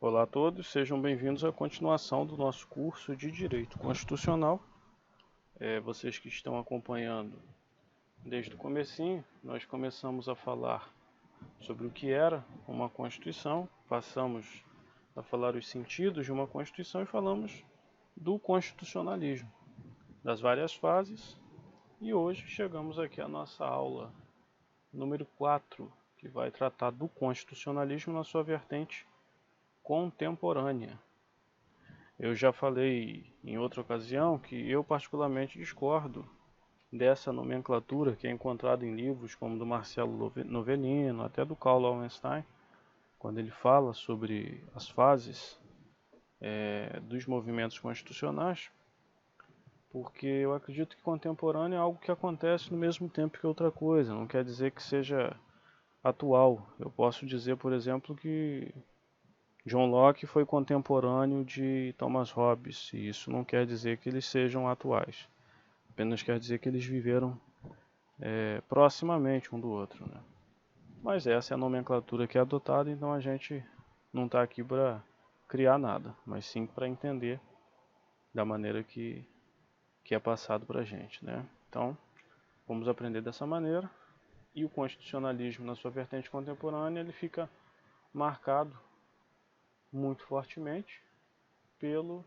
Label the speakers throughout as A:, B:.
A: Olá a todos, sejam bem-vindos à continuação do nosso curso de Direito Constitucional. Vocês que estão acompanhando desde o comecinho, nós começamos a falar sobre o que era uma Constituição, passamos a falar os sentidos de uma Constituição e falamos do constitucionalismo, das várias fases, e hoje chegamos aqui à nossa aula número 4, que vai tratar do constitucionalismo na sua vertente contemporânea. Eu já falei em outra ocasião que eu particularmente discordo dessa nomenclatura que é encontrada em livros como do Marcelo Novellino, até do Karl Loewenstein, quando ele fala sobre as fases dos movimentos constitucionais, porque eu acredito que contemporâneo é algo que acontece no mesmo tempo que outra coisa, não quer dizer que seja atual. Eu posso dizer, por exemplo, que John Locke foi contemporâneo de Thomas Hobbes, e isso não quer dizer que eles sejam atuais, apenas quer dizer que eles viveram proximamente um do outro, né? Mas essa é a nomenclatura que é adotada, então a gente não está aqui para criar nada, mas sim para entender da maneira que é passado para a gente, né? Então, vamos aprender dessa maneira, e o constitucionalismo na sua vertente contemporânea, ele fica marcado muito fortemente pelo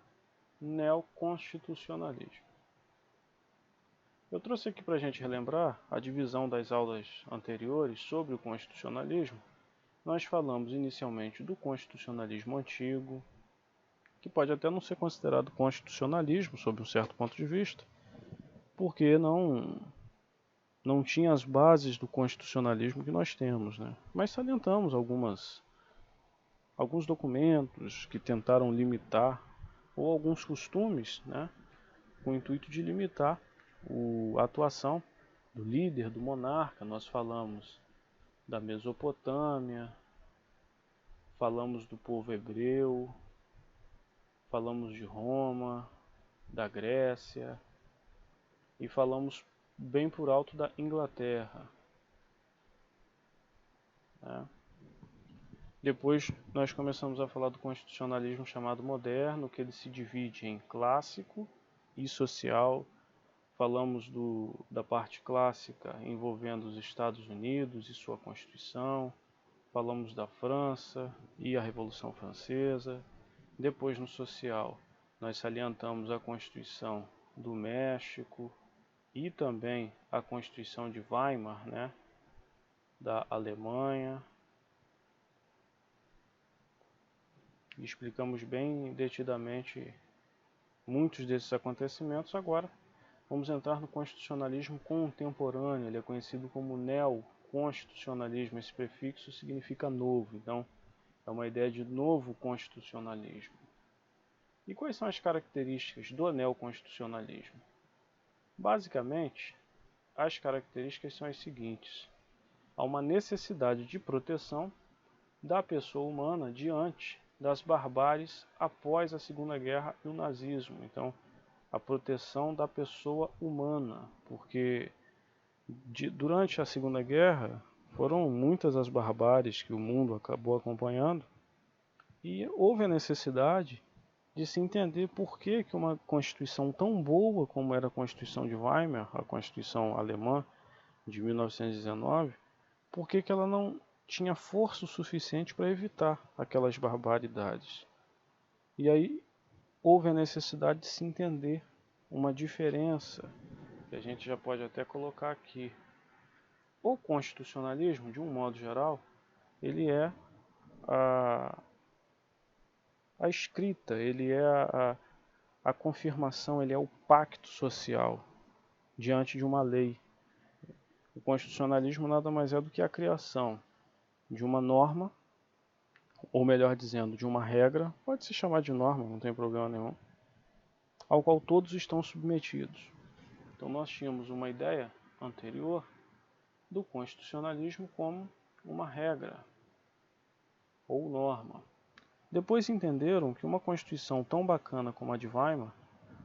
A: neoconstitucionalismo. Eu trouxe aqui para a gente relembrar a divisão das aulas anteriores sobre o constitucionalismo. Nós falamos inicialmente do constitucionalismo antigo, que pode até não ser considerado constitucionalismo sob um certo ponto de vista, porque não tinha as bases do constitucionalismo que nós temos, né? Mas salientamos alguns documentos que tentaram limitar, ou alguns costumes, né, com o intuito de limitar a atuação do líder, do monarca. Nós falamos da Mesopotâmia, falamos do povo hebreu, falamos de Roma, da Grécia e falamos bem por alto da Inglaterra, né? Depois nós começamos a falar do constitucionalismo chamado moderno, que ele se divide em clássico e social. Falamos da parte clássica envolvendo os Estados Unidos e sua Constituição. Falamos da França e a Revolução Francesa. Depois, no social, nós salientamos a Constituição do México e também a Constituição de Weimar, né, da Alemanha. E explicamos bem detidamente muitos desses acontecimentos. Agora vamos entrar no constitucionalismo contemporâneo. Ele é conhecido como neoconstitucionalismo. Esse prefixo significa novo, então é uma ideia de novo constitucionalismo. E quais são as características do neoconstitucionalismo? Basicamente, as características são as seguintes: há uma necessidade de proteção da pessoa humana diante das barbáries após a Segunda Guerra e o nazismo. Então, a proteção da pessoa humana, porque durante a Segunda Guerra foram muitas as barbáries que o mundo acabou acompanhando, e houve a necessidade de se entender por que uma Constituição tão boa como era a Constituição de Weimar, a Constituição alemã de 1919, por que ela não tinha força o suficiente para evitar aquelas barbaridades. E aí houve a necessidade de se entender uma diferença, que a gente já pode até colocar aqui. O constitucionalismo, de um modo geral, ele é a escrita, ele é a confirmação, ele é o pacto social diante de uma lei. O constitucionalismo nada mais é do que a criação de uma norma, ou melhor dizendo, de uma regra, pode se chamar de norma, não tem problema nenhum, ao qual todos estão submetidos. Então nós tínhamos uma ideia anterior do constitucionalismo como uma regra ou norma. Depois entenderam que uma Constituição tão bacana como a de Weimar,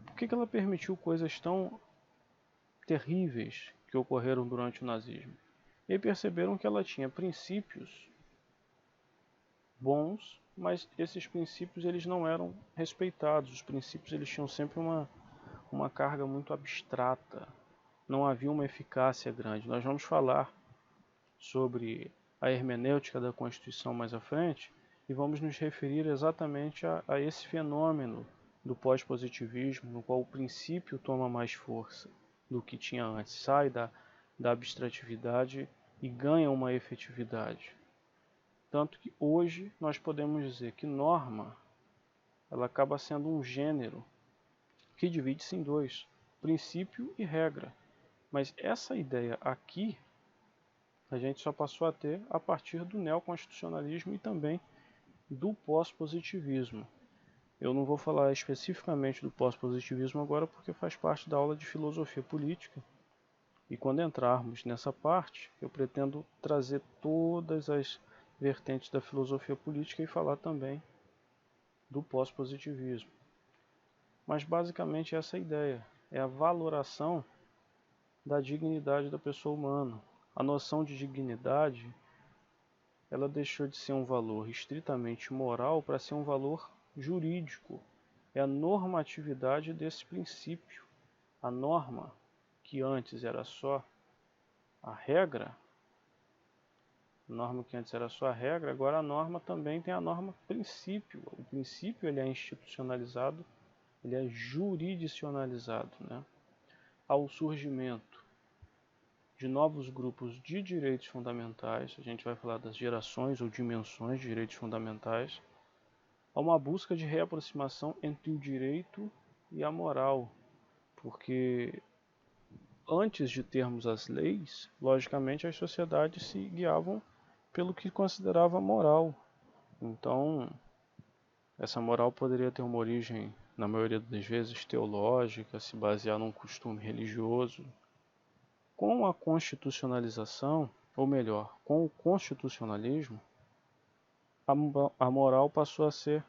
A: por que ela permitiu coisas tão terríveis que ocorreram durante o nazismo? E perceberam que ela tinha princípios bons, mas esses princípios eles não eram respeitados. Os princípios eles tinham sempre uma carga muito abstrata, não havia uma eficácia grande. Nós vamos falar sobre a hermenêutica da Constituição mais à frente e vamos nos referir exatamente a esse fenômeno do pós-positivismo, no qual o princípio toma mais força do que tinha antes, sai da abstratividade e ganha uma efetividade. Tanto que hoje nós podemos dizer que norma ela acaba sendo um gênero que divide-se em dois, princípio e regra. Mas essa ideia aqui a gente só passou a ter a partir do neoconstitucionalismo e também do pós-positivismo. Eu não vou falar especificamente do pós-positivismo agora porque faz parte da aula de filosofia política. E quando entrarmos nessa parte, eu pretendo trazer todas as vertentes da filosofia política e falar também do pós-positivismo. Mas basicamente essa é a ideia, é a valoração da dignidade da pessoa humana. A noção de dignidade, ela deixou de ser um valor estritamente moral para ser um valor jurídico. É a normatividade desse princípio. A norma, que antes era só a regra, agora a norma também tem a norma princípio. O princípio ele é institucionalizado, ele é juridicionalizado, né? Ao surgimento de novos grupos de direitos fundamentais, a gente vai falar das gerações ou dimensões de direitos fundamentais, há uma busca de reaproximação entre o direito e a moral, porque antes de termos as leis, logicamente as sociedades se guiavam pelo que considerava moral. Então, essa moral poderia ter uma origem, na maioria das vezes, teológica, se basear num costume religioso. Com a constitucionalização, ou melhor, com o constitucionalismo, a moral passou a ser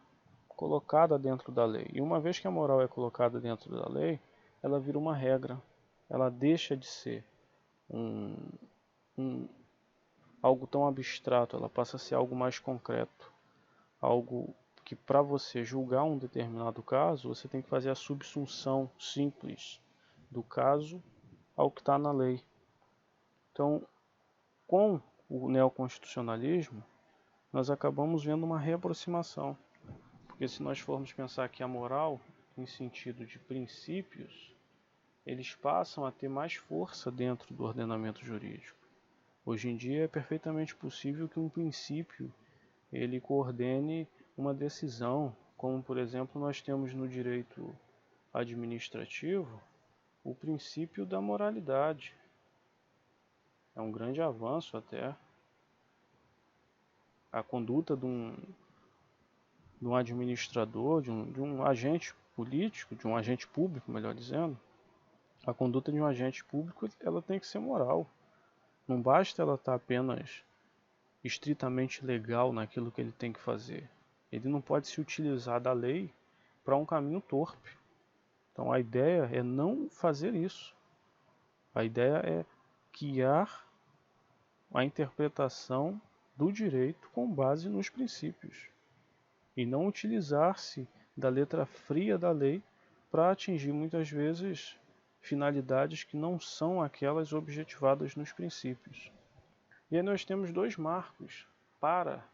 A: colocada dentro da lei. E uma vez que a moral é colocada dentro da lei, ela vira uma regra. Ela deixa de ser algo tão abstrato, ela passa a ser algo mais concreto. Algo que para você julgar um determinado caso, você tem que fazer a subsunção simples do caso ao que está na lei. Então, com o neoconstitucionalismo, nós acabamos vendo uma reaproximação. Porque se nós formos pensar que a moral, em sentido de princípios, eles passam a ter mais força dentro do ordenamento jurídico. Hoje em dia é perfeitamente possível que um princípio ele coordene uma decisão, como por exemplo nós temos no direito administrativo o princípio da moralidade. É um grande avanço até. A conduta de um administrador, de um agente político, de um agente público, melhor dizendo, a conduta de um agente público ela tem que ser moral. Não basta ela estar apenas estritamente legal naquilo que ele tem que fazer. Ele não pode se utilizar da lei para um caminho torpe. Então a ideia é não fazer isso. A ideia é guiar a interpretação do direito com base nos princípios e não utilizar-se da letra fria da lei para atingir muitas vezes finalidades que não são aquelas objetivadas nos princípios. E aí nós temos dois marcos para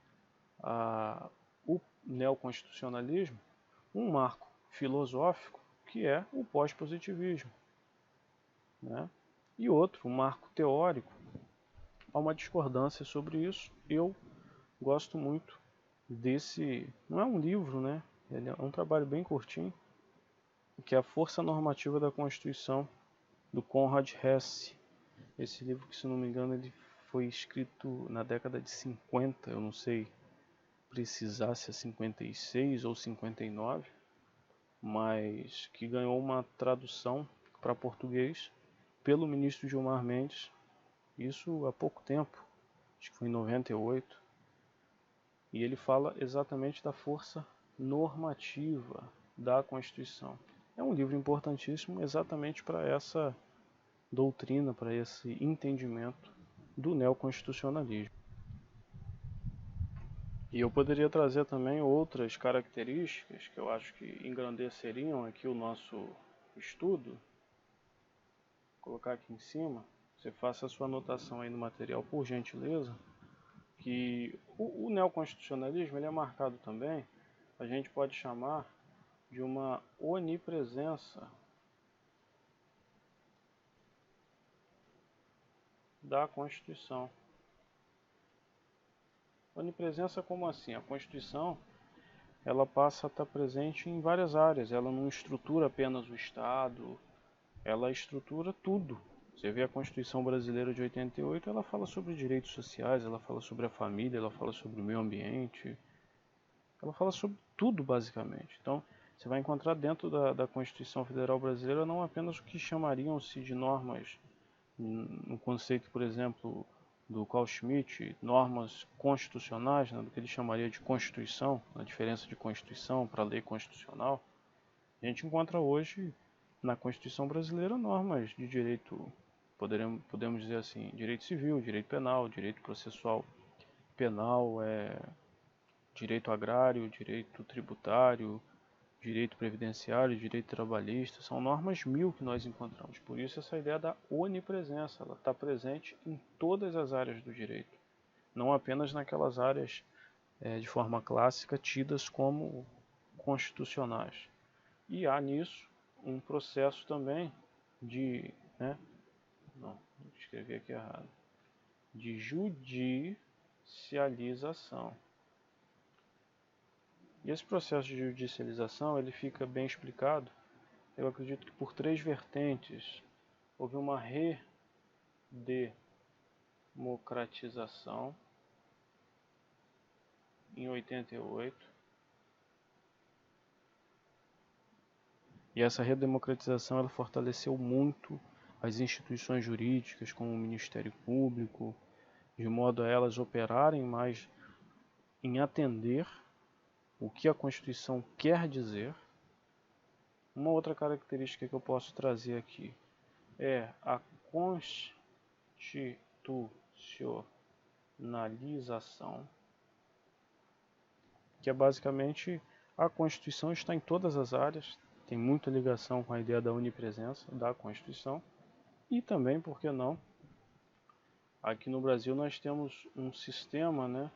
A: o neoconstitucionalismo, um marco filosófico, que é o pós-positivismo, né? E outro, um marco teórico. Há uma discordância sobre isso. Eu gosto muito desse... Não é um livro, né? Ele é um trabalho bem curtinho, que é A Força Normativa da Constituição, do Conrad Hesse. Esse livro, que se não me engano, ele foi escrito na década de 50, eu não sei precisar se é 56 ou 59, mas que ganhou uma tradução para português pelo ministro Gilmar Mendes, isso há pouco tempo, acho que foi em 98, e ele fala exatamente da força normativa da Constituição. É um livro importantíssimo exatamente para essa doutrina, para esse entendimento do neoconstitucionalismo. E eu poderia trazer também outras características que eu acho que engrandeceriam aqui o nosso estudo. Vou colocar aqui em cima. Você faça a sua anotação aí no material, por gentileza. Que o neoconstitucionalismo ele é marcado também, a gente pode chamar de uma onipresença da Constituição. Onipresença como assim? A Constituição ela passa a estar presente em várias áreas, ela não estrutura apenas o Estado, ela estrutura tudo. Você vê a Constituição Brasileira de 88, ela fala sobre direitos sociais, ela fala sobre a família, ela fala sobre o meio ambiente, ela fala sobre tudo basicamente. Então, você vai encontrar dentro da Constituição Federal Brasileira não apenas o que chamariam-se de normas, no conceito, por exemplo, do Carl Schmitt, normas constitucionais, né, do que ele chamaria de Constituição, a diferença de Constituição para lei constitucional. A gente encontra hoje na Constituição brasileira normas de direito, podemos dizer assim, direito civil, direito penal, direito processual penal, direito agrário, direito tributário, direito previdenciário, direito trabalhista, são normas mil que nós encontramos. Por isso essa ideia da onipresença, ela está presente em todas as áreas do direito, não apenas naquelas áreas de forma clássica tidas como constitucionais. E há nisso um processo também de, não, escrevi aqui errado, de judicialização. E esse processo de judicialização ele fica bem explicado, eu acredito que por três vertentes. Houve uma redemocratização em 88. E essa redemocratização ela fortaleceu muito as instituições jurídicas, como o Ministério Público, de modo a elas operarem mais em atender o que a Constituição quer dizer. Uma outra característica que eu posso trazer aqui é a constitucionalização, que é basicamente a Constituição está em todas as áreas, tem muita ligação com a ideia da onipresença da Constituição. E também, por que não, aqui no Brasil nós temos um sistema,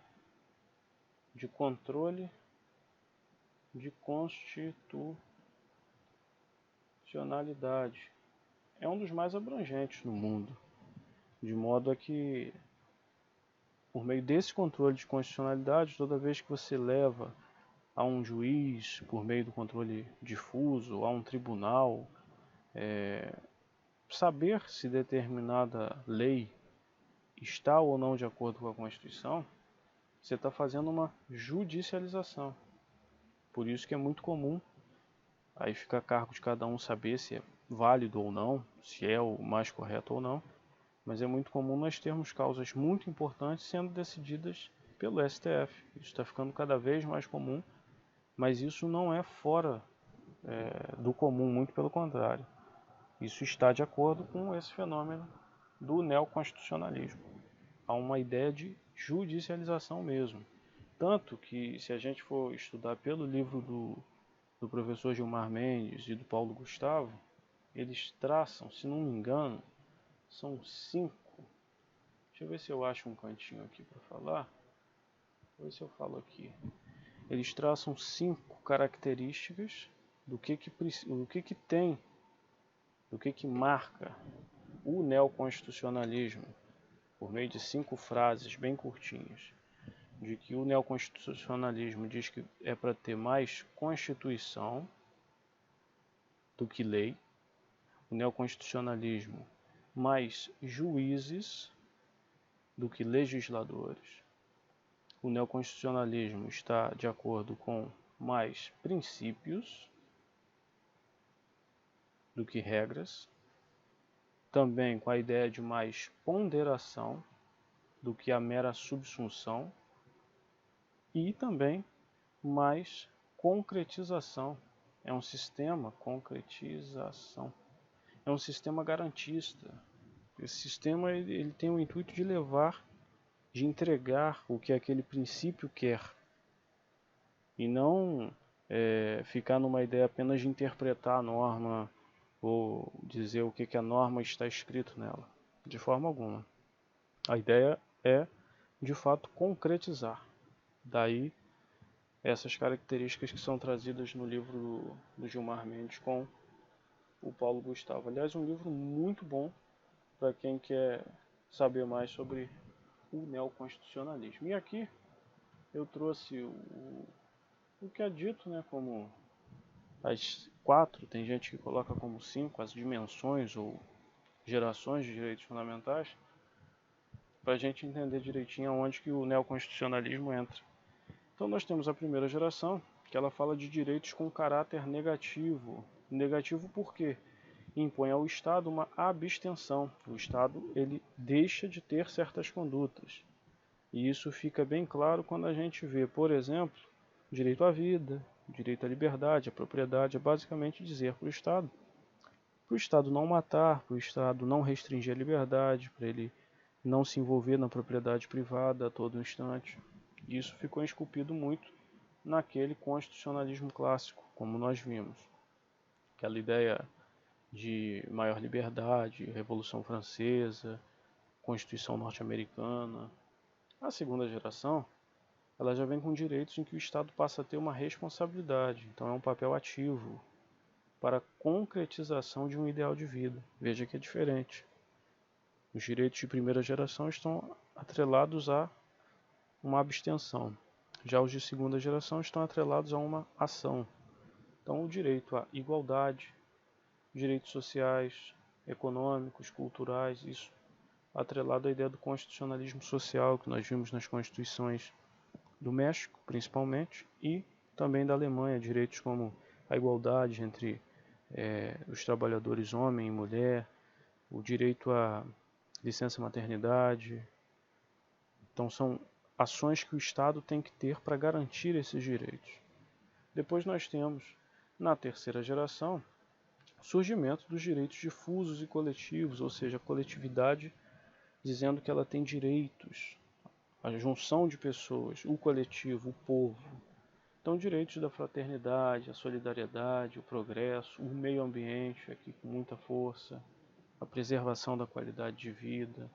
A: de controle de constitucionalidade. É um dos mais abrangentes no mundo, de modo a que, por meio desse controle de constitucionalidade, toda vez que você leva a um juiz, por meio do controle difuso, a um tribunal, saber se determinada lei está ou não de acordo com a Constituição, você está fazendo uma judicialização. Por isso que é muito comum, aí fica a cargo de cada um saber se é válido ou não, se é o mais correto ou não, mas é muito comum nós termos causas muito importantes sendo decididas pelo STF. Isso está ficando cada vez mais comum, mas isso não é fora do comum, muito pelo contrário. Isso está de acordo com esse fenômeno do neoconstitucionalismo. Há uma ideia de judicialização mesmo. Tanto que, se a gente for estudar pelo livro do professor Gilmar Mendes e do Paulo Gustavo, eles traçam, se não me engano, são 5. Deixa eu ver se eu acho um cantinho aqui para falar. Vou ver se eu falo aqui. Eles traçam 5 características do que tem, do que marca o neoconstitucionalismo, por meio de 5 frases bem curtinhas, de que o neoconstitucionalismo diz que é para ter mais Constituição do que lei, o neoconstitucionalismo mais juízes do que legisladores, o neoconstitucionalismo está de acordo com mais princípios do que regras, também com a ideia de mais ponderação do que a mera subsunção e também mais concretização. É um sistema concretização. É um sistema garantista. Esse sistema ele tem o intuito de levar, de entregar o que aquele princípio quer. e não ficar numa ideia apenas de interpretar a norma ou dizer o que a norma está escrito nela, de forma alguma. A ideia é, de fato, concretizar. Daí essas características que são trazidas no livro do Gilmar Mendes com o Paulo Gustavo. Aliás, um livro muito bom para quem quer saber mais sobre o neoconstitucionalismo. E aqui eu trouxe o que é dito, né, como as 4, tem gente que coloca como 5, as dimensões ou gerações de direitos fundamentais, para a gente entender direitinho aonde que o neoconstitucionalismo entra. Então nós temos a primeira geração, que ela fala de direitos com caráter negativo. Negativo por quê? Impõe ao Estado uma abstenção. O Estado ele deixa de ter certas condutas. E isso fica bem claro quando a gente vê, por exemplo, direito à vida, direito à liberdade, à propriedade, é basicamente dizer para o Estado não matar, para o Estado não restringir a liberdade, para ele não se envolver na propriedade privada a todo instante. Isso ficou esculpido muito naquele constitucionalismo clássico, como nós vimos. Aquela ideia de maior liberdade, Revolução Francesa, Constituição norte-americana. A segunda geração, ela já vem com direitos em que o Estado passa a ter uma responsabilidade, então é um papel ativo para a concretização de um ideal de vida. Veja que é diferente. Os direitos de primeira geração estão atrelados a uma abstenção. Já os de segunda geração estão atrelados a uma ação. Então, o direito à igualdade, direitos sociais, econômicos, culturais, isso atrelado à ideia do constitucionalismo social que nós vimos nas constituições do México, principalmente, e também da Alemanha, direitos como a igualdade entre os trabalhadores homem e mulher, o direito à licença maternidade. Então são ações que o Estado tem que ter para garantir esses direitos. Depois nós temos, na terceira geração, o surgimento dos direitos difusos e coletivos, ou seja, a coletividade dizendo que ela tem direitos, a junção de pessoas, o coletivo, o povo. Então, direitos da fraternidade, a solidariedade, o progresso, o meio ambiente, aqui com muita força, a preservação da qualidade de vida.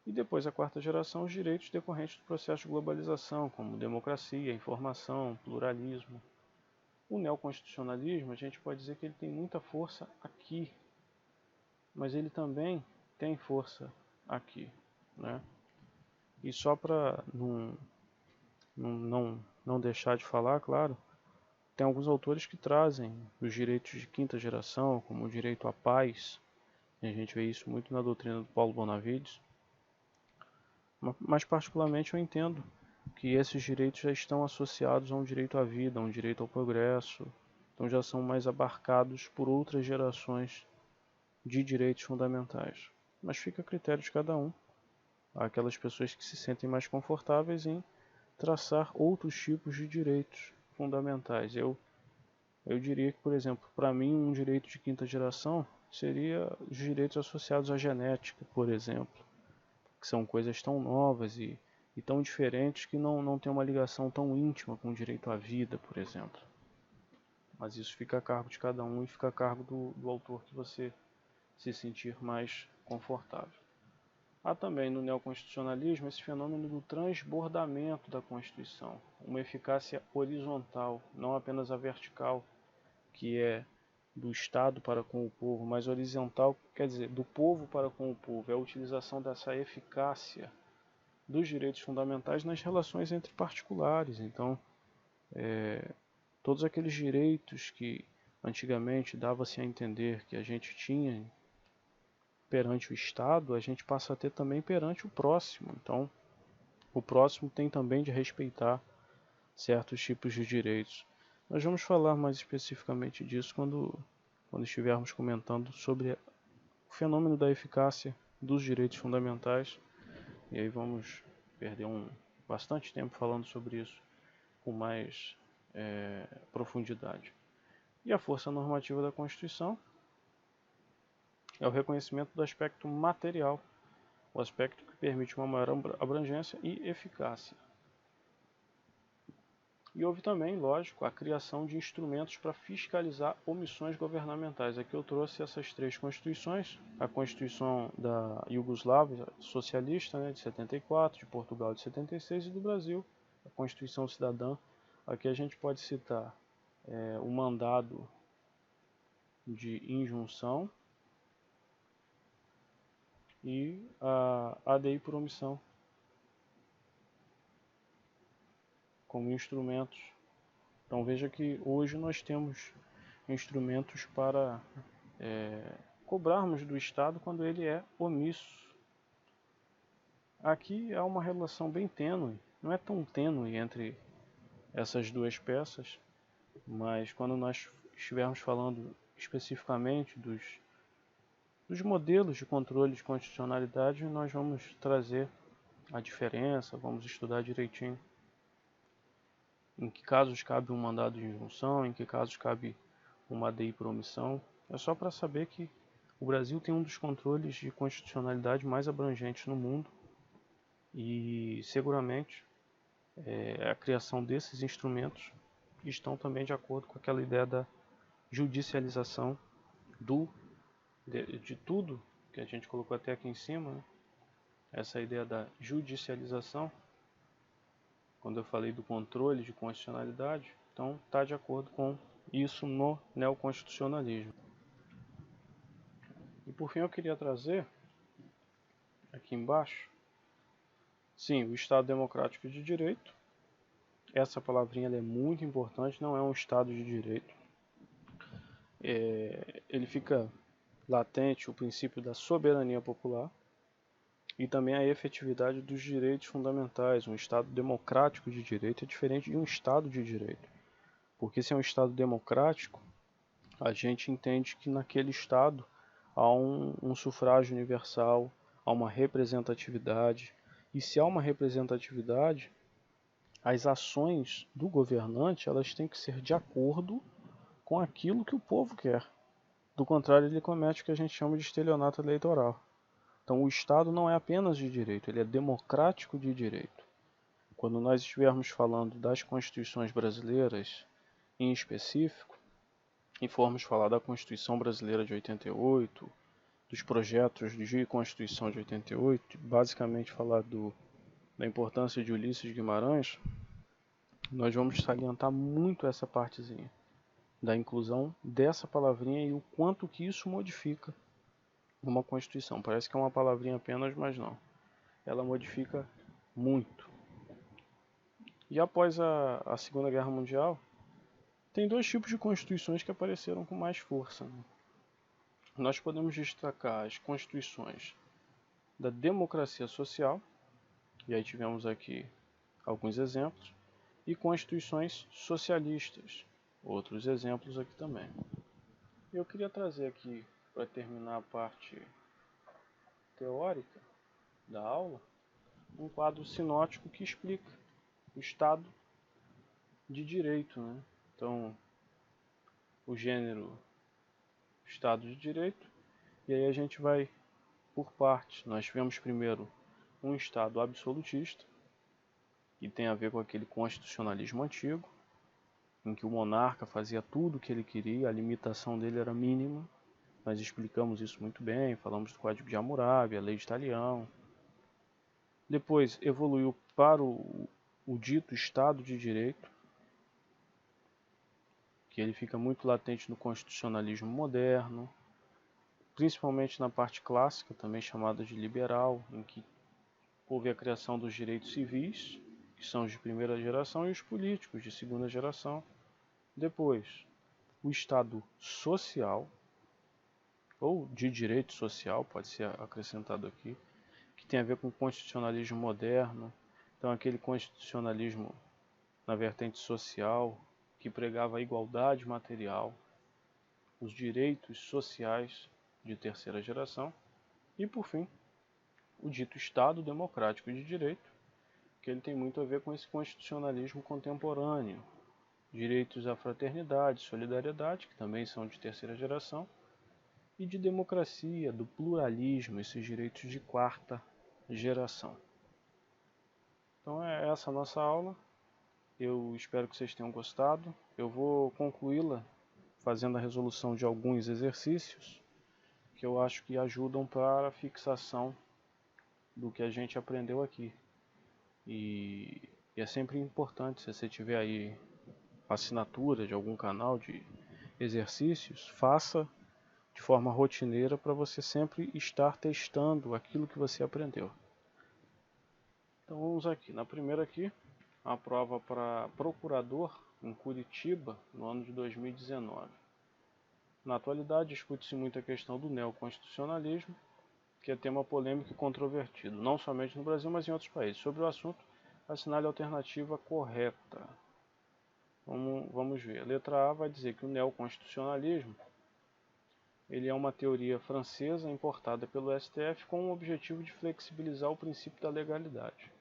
A: E depois, a quarta geração, os direitos decorrentes do processo de globalização, como democracia, informação, pluralismo. O neoconstitucionalismo, a gente pode dizer que ele tem muita força aqui, mas ele também tem força aqui, né? E só para não deixar de falar, claro, tem alguns autores que trazem os direitos de quinta geração, como o direito à paz, e a gente vê isso muito na doutrina do Paulo Bonavides, mas particularmente eu entendo que esses direitos já estão associados a um direito à vida, a um direito ao progresso, então já são mais abarcados por outras gerações de direitos fundamentais. Mas fica a critério de cada um. Há aquelas pessoas que se sentem mais confortáveis em traçar outros tipos de direitos fundamentais. Eu diria que, por exemplo, para mim um direito de quinta geração seria os direitos associados à genética, por exemplo, que são coisas tão novas e tão diferentes que não tem uma ligação tão íntima com o direito à vida, por exemplo. Mas isso fica a cargo de cada um e fica a cargo do autor que você se sentir mais confortável. Há também no neoconstitucionalismo esse fenômeno do transbordamento da Constituição, uma eficácia horizontal, não apenas a vertical, que é do Estado para com o povo, mas horizontal, quer dizer, do povo para com o povo, é a utilização dessa eficácia dos direitos fundamentais nas relações entre particulares. Então, todos aqueles direitos que antigamente dava-se a entender que a gente tinha perante o Estado, a gente passa a ter também perante o próximo. Então, o próximo tem também de respeitar certos tipos de direitos. Nós vamos falar mais especificamente disso quando estivermos comentando sobre o fenômeno da eficácia dos direitos fundamentais. E aí vamos perder bastante tempo falando sobre isso com mais profundidade. E a força normativa da Constituição é o reconhecimento do aspecto material, o aspecto que permite uma maior abrangência e eficácia. E houve também, lógico, a criação de instrumentos para fiscalizar omissões governamentais. Aqui eu trouxe essas três constituições: a Constituição da Iugoslávia socialista, né, de 74, de Portugal de 76 e do Brasil, a Constituição Cidadã. Aqui a gente pode citar o mandado de injunção e a ADI por omissão como instrumentos. Então veja que hoje nós temos instrumentos para cobrarmos do Estado quando ele é omisso. Aqui há uma relação bem tênue, não é tão tênue entre essas duas peças, mas quando nós estivermos falando especificamente dos modelos de controle de constitucionalidade, nós vamos trazer a diferença, vamos estudar direitinho em que casos cabe um mandado de injunção, em que casos cabe uma ADI por omissão. É só para saber que o Brasil tem um dos controles de constitucionalidade mais abrangentes no mundo e seguramente a criação desses instrumentos estão também de acordo com aquela ideia da judicialização de tudo que a gente colocou até aqui em cima, né? Essa ideia da judicialização, quando eu falei do controle de constitucionalidade, então está de acordo com isso no neoconstitucionalismo. E por fim eu queria trazer aqui embaixo, sim, o Estado Democrático de Direito. Essa palavrinha é muito importante, não é um Estado de Direito. Ele fica latente o princípio da soberania popular e também a efetividade dos direitos fundamentais. Um Estado democrático de direito é diferente de um Estado de direito. Porque se é um Estado democrático, a gente entende que naquele Estado há um sufrágio universal, há uma representatividade. E se há uma representatividade, as ações do governante elas têm que ser de acordo com aquilo que o povo quer. Do contrário, ele comete o que a gente chama de estelionato eleitoral. Então o Estado não é apenas de direito, ele é democrático de direito. Quando nós estivermos falando das constituições brasileiras em específico, e formos falar da Constituição Brasileira de 88, dos projetos de Constituição de 88, basicamente falar da importância de Ulisses Guimarães, nós vamos salientar muito essa partezinha da inclusão dessa palavrinha e o quanto que isso modifica uma Constituição. Parece que é uma palavrinha apenas, mas não. Ela modifica muito. E após a Segunda Guerra Mundial, tem dois tipos de constituições que apareceram com mais força, né? Nós podemos destacar as constituições da democracia social, e aí tivemos aqui alguns exemplos, e constituições socialistas, outros exemplos aqui também. Eu queria trazer aqui, para terminar a parte teórica da aula, um quadro sinótico que explica o Estado de Direito, né? Então, o gênero Estado de Direito, e aí a gente vai por partes. Nós tivemos primeiro um Estado absolutista, que tem a ver com aquele constitucionalismo antigo, em que o monarca fazia tudo o que ele queria, a limitação dele era mínima. Nós explicamos isso muito bem, falamos do Código de Hammurabi, a Lei de Talião. Depois evoluiu para o dito Estado de Direito, que ele fica muito latente no constitucionalismo moderno, principalmente na parte clássica, também chamada de liberal, em que houve a criação dos direitos civis, que são os de primeira geração, e os políticos de segunda geração. Depois, o Estado social, ou de direito social, pode ser acrescentado aqui, que tem a ver com o constitucionalismo moderno. Então, aquele constitucionalismo na vertente social, que pregava a igualdade material, os direitos sociais de terceira geração. E, por fim, o dito Estado Democrático de Direito, que ele tem muito a ver com esse constitucionalismo contemporâneo, direitos à fraternidade, solidariedade, que também são de terceira geração, e de democracia, do pluralismo, esses direitos de quarta geração. Então é essa a nossa aula. Eu espero que vocês tenham gostado. Eu vou concluí-la fazendo a resolução de alguns exercícios que eu acho que ajudam para a fixação do que a gente aprendeu aqui. E é sempre importante, se você tiver aí assinatura de algum canal de exercícios, faça de forma rotineira para você sempre estar testando aquilo que você aprendeu. Então vamos aqui, na primeira aqui, a prova para procurador em Curitiba no ano de 2019. Na atualidade discute-se muito a questão do neoconstitucionalismo, que é tema polêmico e controvertido, não somente no Brasil, mas em outros países. Sobre o assunto, assinale a alternativa correta. Vamos ver. A letra A vai dizer que o neoconstitucionalismo ele é uma teoria francesa importada pelo STF com o objetivo de flexibilizar o princípio da legalidade.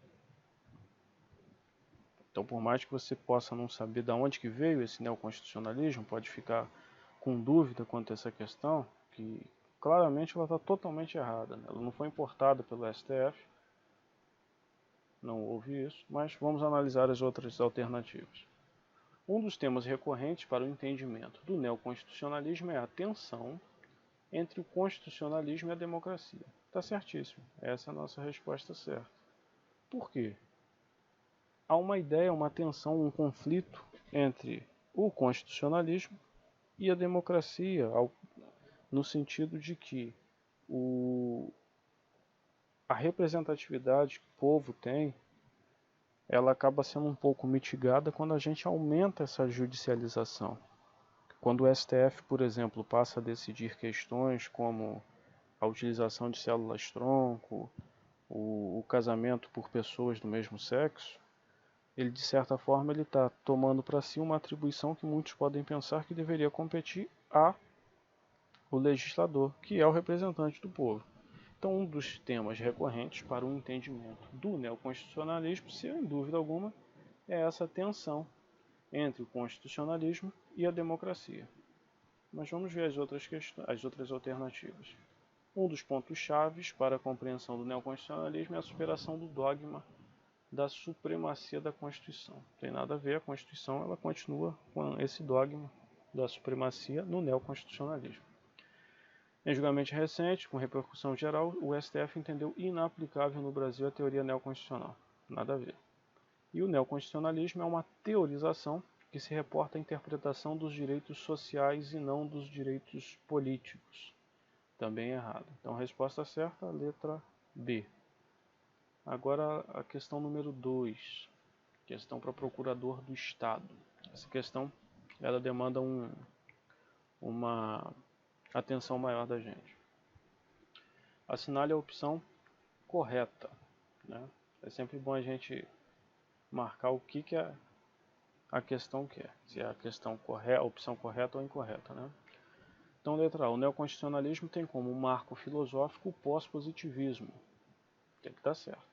A: Então, por mais que você possa não saber de onde que veio esse neoconstitucionalismo, pode ficar com dúvida quanto a essa questão, que claramente ela está totalmente errada, né? Ela não foi importada pelo STF, não houve isso, mas vamos analisar as outras alternativas. Um dos temas recorrentes para o entendimento do neoconstitucionalismo é a tensão entre o constitucionalismo e a democracia. Está certíssimo, essa é a nossa resposta certa. Por quê? Há uma ideia, uma tensão, um conflito entre o constitucionalismo e a democracia, no sentido de que a representatividade que o povo tem, ela acaba sendo um pouco mitigada quando a gente aumenta essa judicialização. Quando o STF, por exemplo, passa a decidir questões como a utilização de células-tronco, o casamento por pessoas do mesmo sexo, ele de certa forma ele está tomando para si uma atribuição que muitos podem pensar que deveria competir ao legislador, que é o representante do povo. Então, um dos temas recorrentes para o entendimento do neoconstitucionalismo, sem dúvida alguma, é essa tensão entre o constitucionalismo e a democracia. Mas vamos ver as outras alternativas. Um dos pontos chaves para a compreensão do neoconstitucionalismo é a superação do dogma da supremacia da Constituição. Não tem nada a ver, a Constituição ela continua com esse dogma da supremacia no neoconstitucionalismo. Em julgamento recente, com repercussão geral, o STF entendeu inaplicável no Brasil a teoria neoconstitucional. Nada a ver. E o neoconstitucionalismo é uma teorização que se reporta à interpretação dos direitos sociais e não dos direitos políticos. Também errado. Então, a resposta certa, a letra B. Agora, a questão número 2. Questão para procurador do Estado. Essa questão, ela demanda uma atenção maior da gente. Assinale a opção correta, né? É sempre bom a gente marcar o que a questão quer, se é a questão correta, a opção correta ou incorreta, né? Então, letra A, o neoconstitucionalismo tem como marco filosófico o pós-positivismo, tem que estar certo,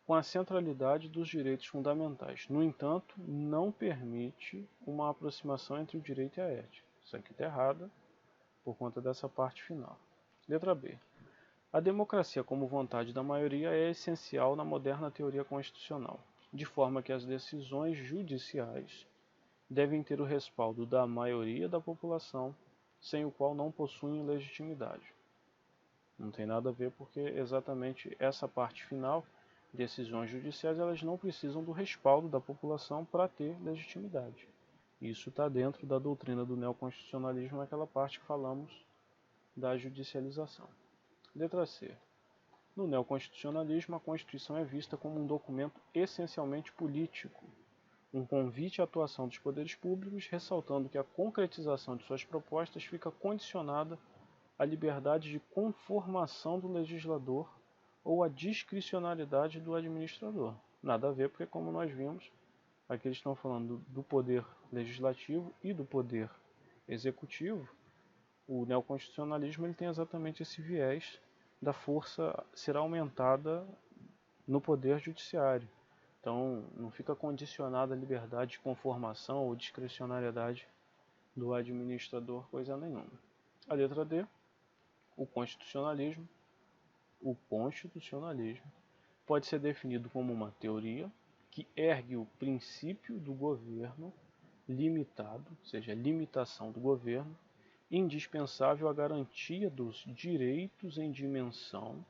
A: com a centralidade dos direitos fundamentais. No entanto, não permite uma aproximação entre o direito e a ética. Isso aqui está errado por conta dessa parte final. Letra B. A democracia como vontade da maioria é essencial na moderna teoria constitucional, de forma que as decisões judiciais devem ter o respaldo da maioria da população, sem o qual não possuem legitimidade. Não tem nada a ver porque exatamente essa parte final, decisões judiciais, elas não precisam do respaldo da população para ter legitimidade. Isso está dentro da doutrina do neoconstitucionalismo, naquela parte que falamos da judicialização. Letra C. No neoconstitucionalismo, a Constituição é vista como um documento essencialmente político, um convite à atuação dos poderes públicos, ressaltando que a concretização de suas propostas fica condicionada à liberdade de conformação do legislador ou à discricionalidade do administrador. Nada a ver, porque como nós vimos, aqui eles estão falando do poder legislativo e do poder executivo. O neoconstitucionalismo ele tem exatamente esse viés da força ser aumentada no poder judiciário. Então, não fica condicionada a liberdade de conformação ou discricionariedade do administrador, coisa nenhuma. A letra D, o constitucionalismo pode ser definido como uma teoria que ergue o princípio do governo limitado, ou seja, a limitação do governo, indispensável à garantia dos direitos em dimensão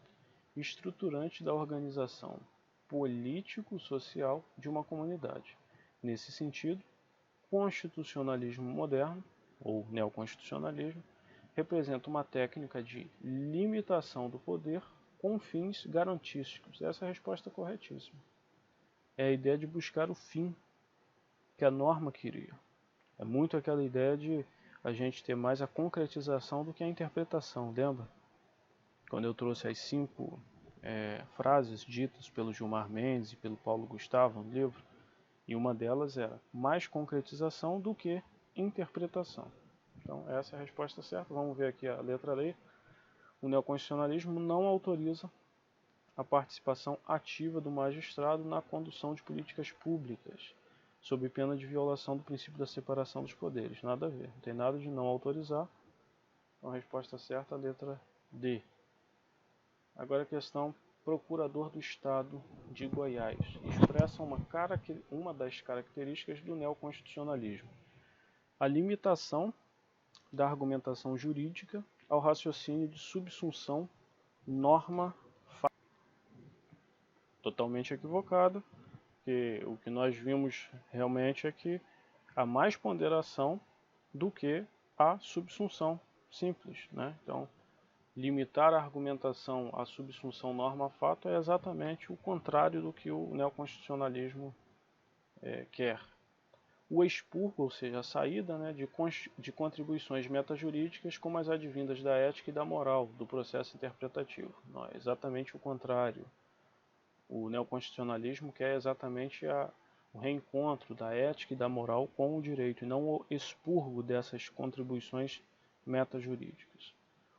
A: estruturante da organização político-social de uma comunidade. Nesse sentido, constitucionalismo moderno, ou neoconstitucionalismo, representa uma técnica de limitação do poder com fins garantísticos. Essa é a resposta corretíssima. É a ideia de buscar o fim que a norma queria. É muito aquela ideia de a gente ter mais a concretização do que a interpretação, lembra? Quando eu trouxe as 5 frases ditas pelo Gilmar Mendes e pelo Paulo Gustavo no livro, e uma delas era mais concretização do que interpretação. Então essa é a resposta certa. Vamos ver aqui a letra D. O neoconstitucionalismo não autoriza a participação ativa do magistrado na condução de políticas públicas, sob pena de violação do princípio da separação dos poderes. Nada a ver, não tem nada de não autorizar. Então a resposta certa é a letra D. Agora a questão Procurador do Estado de Goiás. Expressa uma das características do neoconstitucionalismo: a limitação da argumentação jurídica ao raciocínio de subsunção norma totalmente equivocada, porque o que nós vimos realmente é que há mais ponderação do que a subsunção simples, né? Então, limitar a argumentação à subsunção norma-fato é exatamente o contrário do que o neoconstitucionalismo quer. O expurgo, ou seja, a saída, né, de contribuições metajurídicas como as advindas da ética e da moral, do processo interpretativo. Não, é exatamente o contrário. O neoconstitucionalismo quer exatamente o reencontro da ética e da moral com o direito, e não o expurgo dessas contribuições metajurídicas.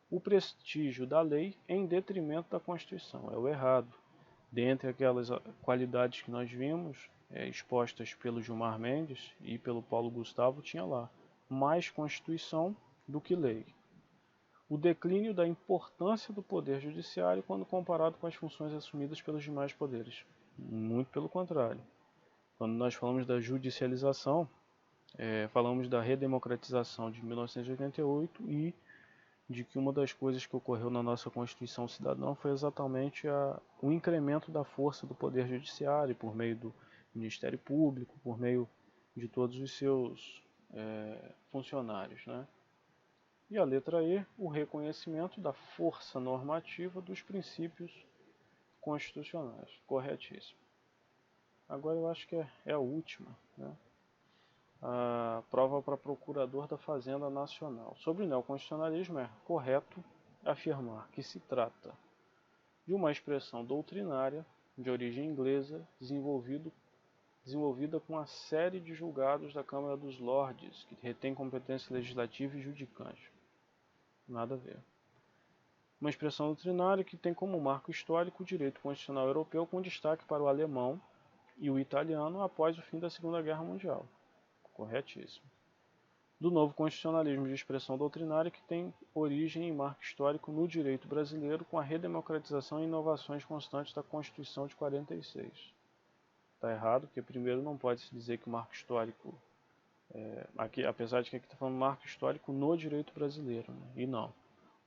A: O prestígio da lei em detrimento da Constituição é o errado. Dentre aquelas qualidades que nós vimos, expostas pelo Gilmar Mendes e pelo Paulo Gustavo, tinha lá mais Constituição do que lei. O declínio da importância do poder judiciário quando comparado com as funções assumidas pelos demais poderes. Muito pelo contrário. Quando nós falamos da judicialização, falamos da redemocratização de 1988 e de que uma das coisas que ocorreu na nossa Constituição Cidadã foi exatamente o incremento da força do Poder Judiciário por meio do Ministério Público, por meio de todos os seus funcionários, né? E a letra E, o reconhecimento da força normativa dos princípios constitucionais. Corretíssimo. Agora eu acho que é a última, né? A prova para procurador da Fazenda Nacional. Sobre o neoconstitucionalismo, é correto afirmar que se trata de uma expressão doutrinária de origem inglesa desenvolvida com a série de julgados da Câmara dos Lordes, que retém competência legislativa e judicante. Nada a ver. Uma expressão doutrinária que tem como marco histórico o direito constitucional europeu, com destaque para o alemão e o italiano após o fim da Segunda Guerra Mundial. Corretíssimo. Do novo constitucionalismo de expressão doutrinária que tem origem e marco histórico no direito brasileiro com a redemocratização e inovações constantes da Constituição de 46. Está errado, porque primeiro não pode se dizer que o marco histórico, apesar de que aqui está falando marco histórico no direito brasileiro, né? E não.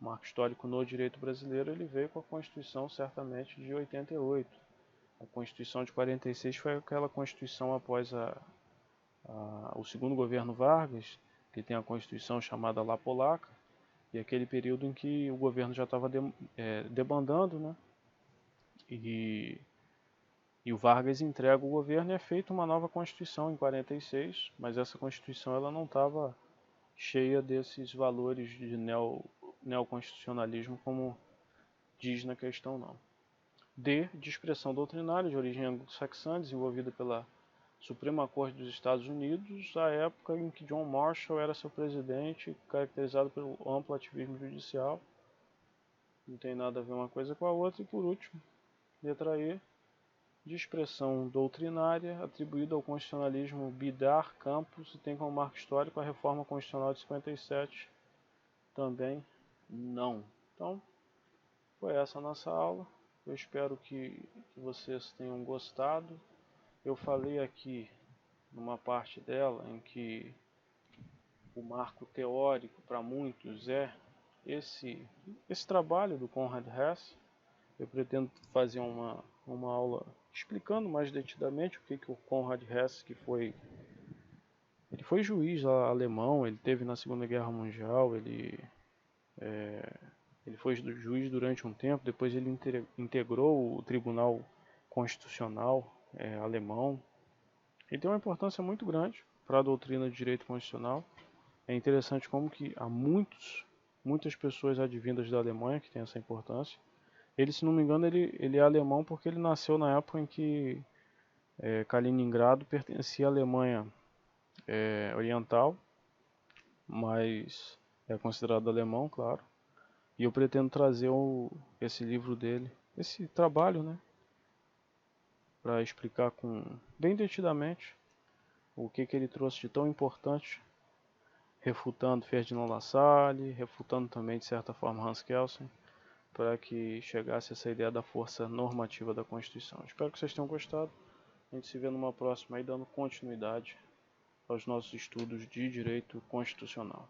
A: O marco histórico no direito brasileiro ele veio com a Constituição certamente de 88. A Constituição de 46 foi aquela Constituição após o segundo governo Vargas, que tem a Constituição chamada La Polaca, e aquele período em que o governo já estava debandando, né? E o Vargas entrega o governo e é feita uma nova Constituição em 46, mas essa Constituição ela não estava cheia desses valores de neoconstitucionalismo como diz na questão não. D. De expressão doutrinária de origem anglo-saxã, desenvolvida pela Suprema Corte dos Estados Unidos, à época em que John Marshall era seu presidente, caracterizado pelo amplo ativismo judicial. Não tem nada a ver uma coisa com a outra. E por último, letra E, de expressão doutrinária, atribuída ao constitucionalismo Bidar Campos e tem como marco histórico a Reforma Constitucional de 57. Também não. Então, foi essa a nossa aula. Eu espero que vocês tenham gostado. eu falei aqui numa parte dela em que o marco teórico para muitos é esse trabalho do Conrad Hess. Eu pretendo fazer uma aula explicando mais detidamente o que o Conrad Hess, ele foi juiz alemão, ele teve na Segunda Guerra Mundial, ele foi juiz durante um tempo, depois ele integrou o Tribunal Constitucional alemão. Ele tem uma importância muito grande para a doutrina de direito constitucional. É interessante como que há muitas pessoas advindas da Alemanha que têm essa importância. Ele, se não me engano, ele é alemão porque ele nasceu na época em que Kaliningrado pertencia à Alemanha Oriental, mas é considerado alemão, claro. E eu pretendo trazer esse livro dele, esse trabalho, né, para explicar bem detidamente o que ele trouxe de tão importante, refutando Ferdinand Lassalle, refutando também de certa forma Hans Kelsen, para que chegasse essa ideia da força normativa da Constituição. Espero que vocês tenham gostado. A gente se vê numa próxima aí, dando continuidade aos nossos estudos de direito constitucional.